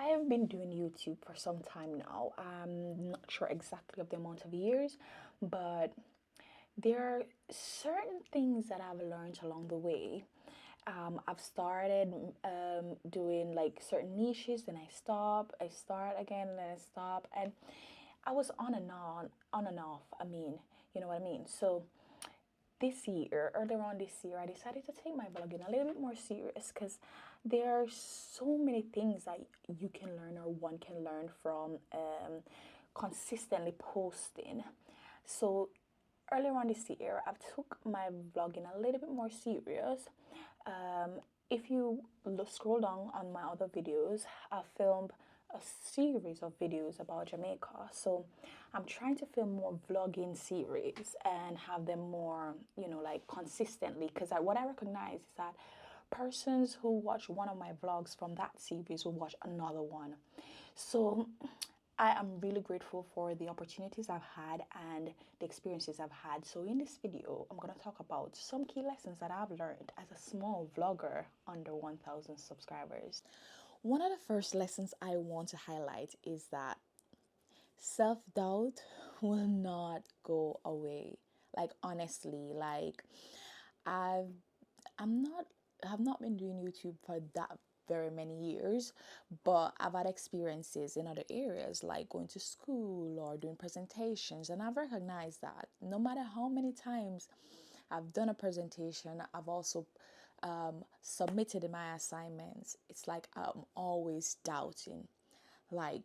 I have been doing YouTube for some time now. I'm not sure exactly of the amount of years, but there are certain things that I've learned along the way. I've started doing like certain niches, then I stop, I start again, then I stop, and I was on and off. You know what I mean? So this year, earlier on this year, I decided to take my vlogging a little bit more serious because there are so many things that you can learn or one can learn from consistently posting. So earlier on this year, I took my vlogging a little bit more serious. Um, if you scroll down on my other videos, I filmed a series of videos about Jamaica. So I'm trying to film more vlogging series and have them more, like consistently. Because what I recognize is that persons who watch one of my vlogs from that series will watch another one. So I am really grateful for the opportunities I've had and the experiences I've had. So in this video, I'm going to talk about some key lessons that I've learned as a small vlogger under 1,000 subscribers. One of the first lessons I want to highlight is that self-doubt will not go away. Like honestly, like I've I'm not have not been doing YouTube for that very many years, but I've had experiences in other areas like going to school or doing presentations, and I've recognized that no matter how many times I've done a presentation, I've also submitted in my assignments. It's like I'm always doubting. Like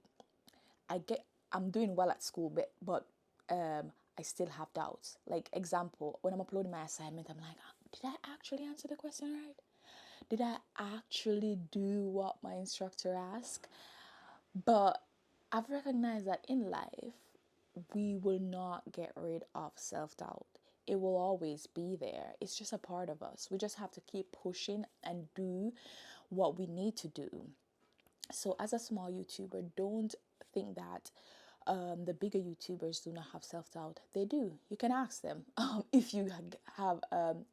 I get I'm doing well at school, but I still have doubts. Like example, when I'm uploading my assignment, I'm like, did I actually answer the question right? Did I actually do what my instructor asked? But I've recognized that in life, we will not get rid of self doubt. It will always be there. It's just a part of us. We just have to keep pushing and do what we need to do. So, as a small YouTuber, don't think that the bigger YouTubers do not have self doubt. They do. You can ask them if you have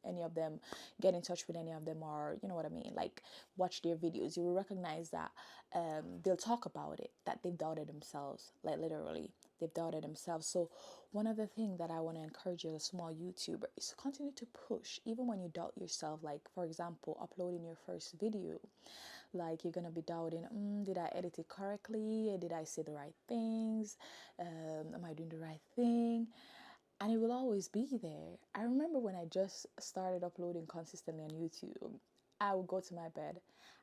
any of them, get in touch with any of them, or you know what I mean, like watch their videos. You will recognize that they'll talk about it, that they've doubted themselves, like literally. They've doubted themselves. So, one of the things that I want to encourage you as a small YouTuber is to continue to push, even when you doubt yourself. Like, for example, uploading your first video, like you're gonna be doubting, did I edit it correctly? Did I say the right things? Am I doing the right thing? And it will always be there. I remember when I just started uploading consistently on YouTube, I would go to my bed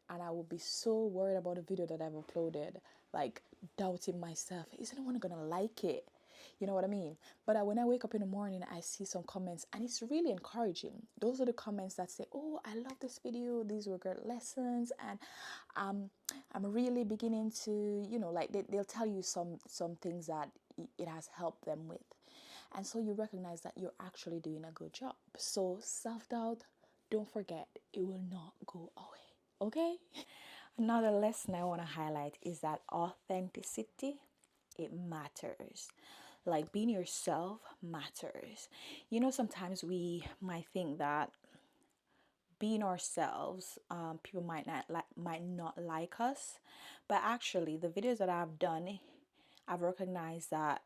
and I would be so worried about the video that I've uploaded, like doubting myself. Is anyone gonna like it? You know what I mean? But when I wake up in the morning, I see some comments and it's really encouraging. Those are the comments that say, oh, I love this video. These were great lessons. And I'm really beginning to, like they'll tell you some things that it has helped them with. And so you recognize that you're actually doing a good job. So self-doubt, don't forget, it will not go away. Okay? Another lesson I want to highlight is that authenticity, it matters. Like being yourself matters. Sometimes we might think that being ourselves, people might not like us, but actually, the videos that I've done, I've recognized that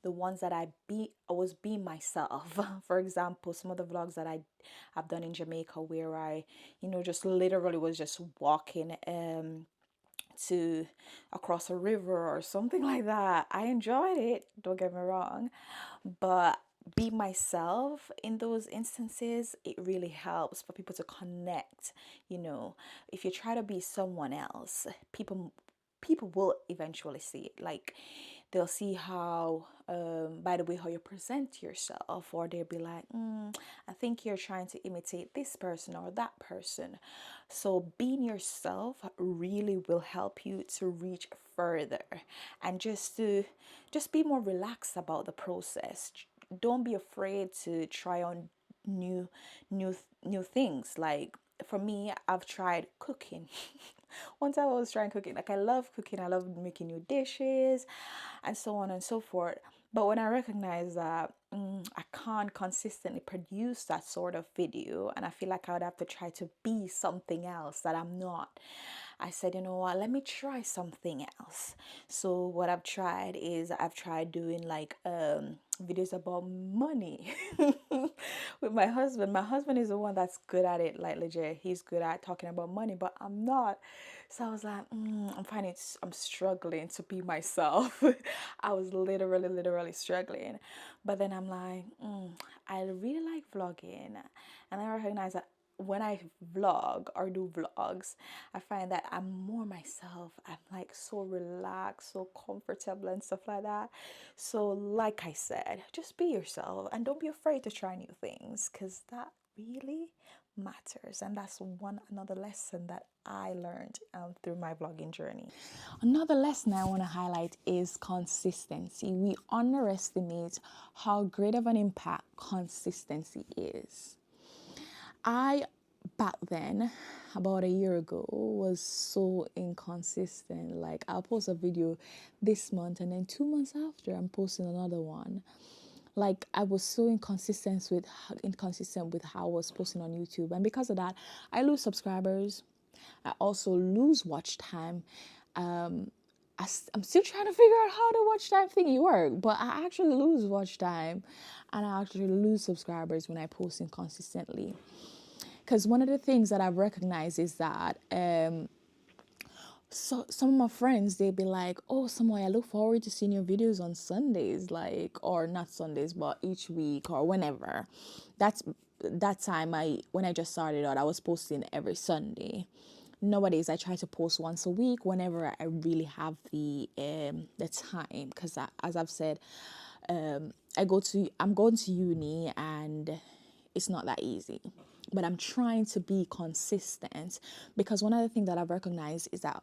the ones that I was being myself. For example, some of the vlogs that I've done in Jamaica, where I, just literally was just walking to across a river or something like that. I enjoyed it, don't get me wrong, but be myself in those instances, it really helps for people to connect. If you try to be someone else, people will eventually see it. Like they'll see how by the way how you present yourself, or they'll be like, I think you're trying to imitate this person or that person. So being yourself really will help you to reach further, and just be more relaxed about the process. Don't be afraid to try on new new new things. Like for me, I've tried cooking. One time I was trying cooking. Like I love cooking, I love making new dishes and so on and so forth. But when I recognize that I can't consistently produce that sort of video, and I feel like I would have to try to be something else that I'm not, I said, you know what, let me try something else. So what I've tried is I've tried doing like videos about money with my husband. My husband is the one that's good at it, like legit. He's good at talking about money, but I'm not. So I was like, I'm finding I'm struggling to be myself. I was literally struggling. But then I'm like, I really like vlogging, and I recognize that when I vlog or do vlogs, I find that I'm more myself. I'm like so relaxed, so comfortable, and stuff like that. So, like I said, just be yourself and don't be afraid to try new things, because that really matters. And that's another lesson that I learned through my vlogging journey. Another lesson I want to highlight is consistency. We underestimate how great of an impact consistency is. I, back then, about a year ago, was so inconsistent. Like, I'll post a video this month, and then 2 months after, I'm posting another one. Like, I was so inconsistent with how I was posting on YouTube, and because of that, I lose subscribers. I also lose watch time. I'm still trying to figure out how the watch time thingy work, but I actually lose watch time, and I actually lose subscribers when I post inconsistently. Because one of the things that I've recognized is that so some of my friends, they'd be like, oh, Samoy, I look forward to seeing your videos on Sundays, like, or not Sundays, but each week or whenever. That's that time when I just started out, I was posting every Sunday. Nowadays, I try to post once a week whenever I really have the time, because as I've said, I'm going to uni, and it's not that easy. But I'm trying to be consistent, because one other thing that I've recognized is that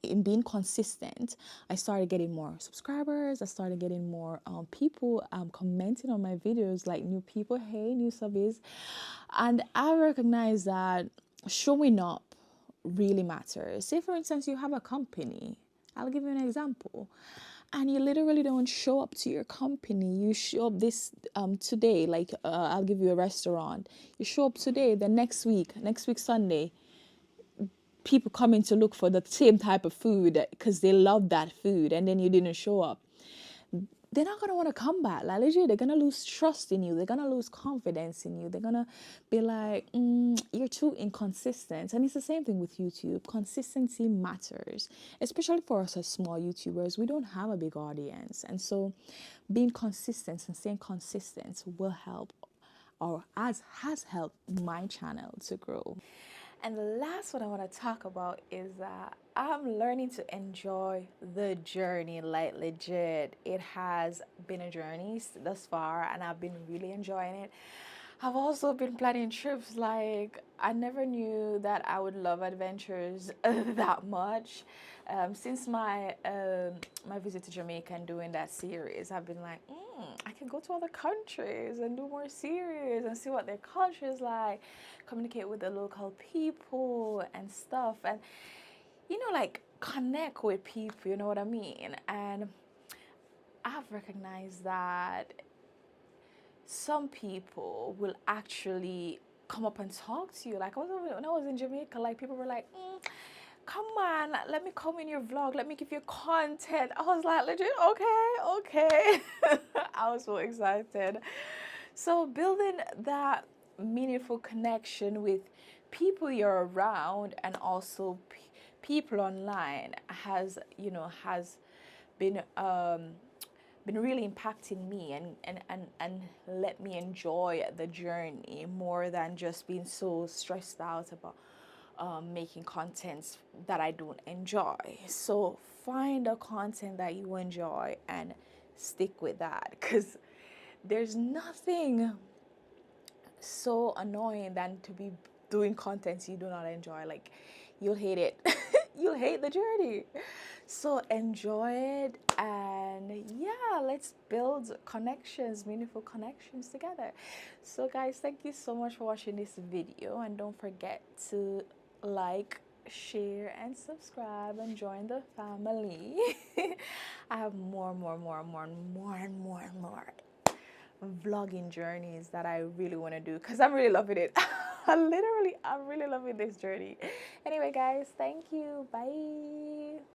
in being consistent, I started getting more subscribers. I started getting more people commenting on my videos, like new people, hey, new subbies. And I recognize that showing up really matters. Say, for instance, you have a company. I'll give you an example. And you literally don't show up to your company. You show up this today, like I'll give you a restaurant. You show up today, the next week Sunday, people coming to look for the same type of food because they love that food, and then you didn't show up. They're not going to want to come back. Like, legit, they're going to lose trust in you. They're going to lose confidence in you. They're going to be like, you're too inconsistent. And it's the same thing with YouTube. Consistency matters, especially for us as small YouTubers. We don't have a big audience. And so being consistent and staying consistent will help, or has helped my channel to grow. And the last one I want to talk about is that I'm learning to enjoy the journey, like legit. It has been a journey thus far, and I've been really enjoying it. I've also been planning trips. Like, I never knew that I would love adventures that much. Since my visit to Jamaica and doing that series, I've been like, I can go to other countries and do more series and see what their culture is like, communicate with the local people and stuff, and like connect with people. You know what I mean? And I've recognized that some people will actually come up and talk to you. Like, when I was in Jamaica, like, people were like, come on, let me come in your vlog, let me give you content. I was like, legit, okay. I was so excited. So building that meaningful connection with people you're around, and also people online, has been really impacting me, and let me enjoy the journey more than just being so stressed out about making contents that I don't enjoy. So find a content that you enjoy and stick with that, because there's nothing so annoying than to be doing content you do not enjoy. Like, you'll hate it. You'll hate the journey. So enjoy it, and yeah, let's build connections, meaningful connections together. So guys, thank you so much for watching this video, and don't forget to like, share, and subscribe, and join the family. I have more vlogging journeys that I really want to do, because I'm really loving it. I'm really loving this journey. Anyway, guys, thank you. Bye.